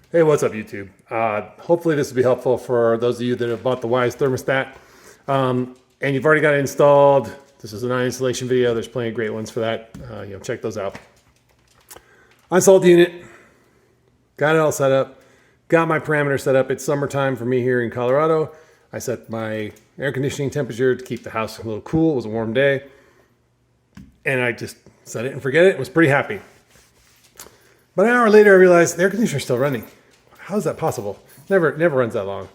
Hey, what's up, YouTube? Hopefully this will be helpful for those of you that have bought the Wyze Thermostat and you've already got it installed. This is a non-installation video. There's plenty of great ones for that. Check those out. I installed the unit, got it all set up, got my parameters set up. It's summertime for me here in Colorado. I set my air conditioning temperature to keep the house a little cool. It was a warm day. And I just set it and forget it. Was pretty happy. But an hour later, I realized the air conditioner is still running. How is that possible? Never runs that long.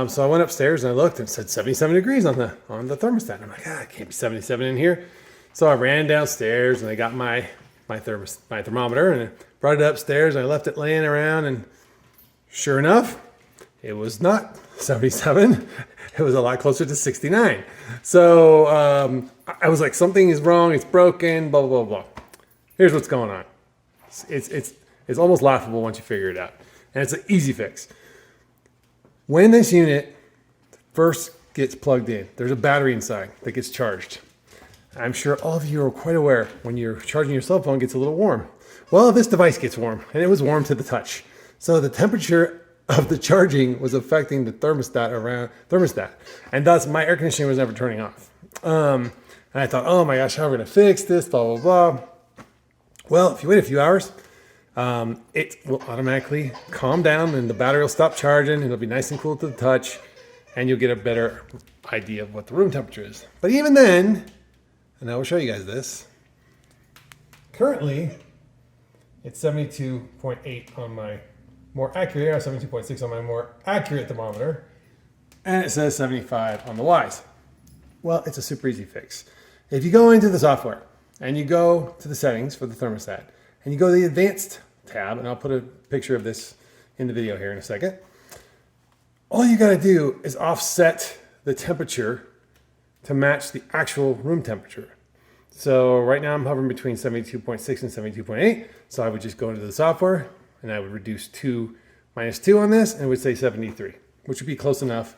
So I went upstairs and I looked and it said 77 degrees on the thermostat. And I'm like, it can't be 77 in here. So I ran downstairs and I got my thermometer and I brought it upstairs and I left it laying around, and sure enough, it was not 77. It was a lot closer to 69. So I was like, something is wrong. It's broken. Blah blah blah blah. Here's what's going on. It's almost laughable once you figure it out. And it's an easy fix. When this unit first gets plugged in, there's a battery inside that gets charged. I'm sure all of you are quite aware when you're charging your cell phone, it gets a little warm. Well, this device gets warm, and it was warm to the touch. So the temperature of the charging was affecting the thermostat. And thus my air conditioning was never turning off. And I thought, oh my gosh, how are we gonna fix this, blah, blah, blah. Well, if you wait a few hours, it will automatically calm down and the battery will stop charging. It'll be nice and cool to the touch and you'll get a better idea of what the room temperature is. But even then, and I will show you guys this, currently it's 72.8 on my more accurate, or 72.6 on my more accurate thermometer, and it says 75 on the Wyze. Well, it's a super easy fix. If you go into the software and you go to the settings for the thermostat and you go to the advanced tab, and I'll put a picture of this in the video here in a second. All you got to do is offset the temperature to match the actual room temperature. So right now I'm hovering between 72.6 and 72.8. So I would just go into the software and I would reduce -2 on this and it would say 73, which would be close enough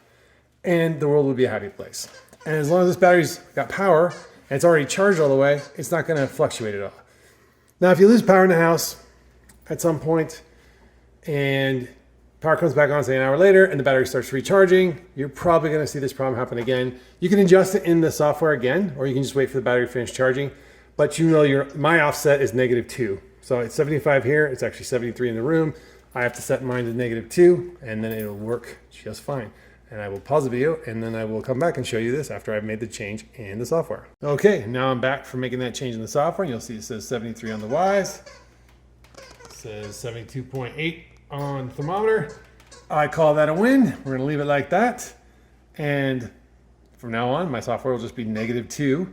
and the world would be a happy place. And as long as this battery's got power and it's already charged all the way, it's not going to fluctuate at all. Now, if you lose power in the house at some point and power comes back on, say an hour later, and the battery starts recharging, you're probably going to see this problem happen again. You can adjust it in the software again, or you can just wait for the battery to finish charging. But you know my offset is -2. So it's 75 here. It's actually 73 in the room. I have to set mine to -2, and then it'll work just fine. And I will pause the video and then I will come back and show you this after I've made the change in the software. Okay, now I'm back from making that change in the software. You'll see it says 73 on the Wyze. It says 72.8 on the thermometer. I call that a win. We're gonna leave it like that. And from now on, my software will just be -2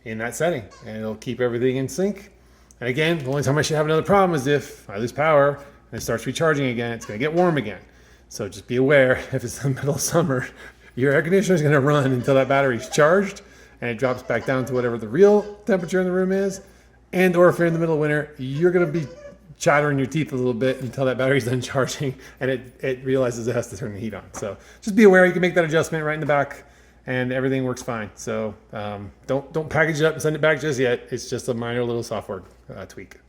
in that setting. And it'll keep everything in sync. And again, the only time I should have another problem is if I lose power and it starts recharging again, it's gonna get warm again. So just be aware, if it's the middle of summer, your air conditioner is going to run until that battery's charged and it drops back down to whatever the real temperature in the room is. And or if you're in the middle of winter, you're going to be chattering your teeth a little bit until that battery's done charging and it realizes it has to turn the heat on. So just be aware, you can make that adjustment right in the back and everything works fine. So don't package it up and send it back just yet. It's just a minor little software tweak.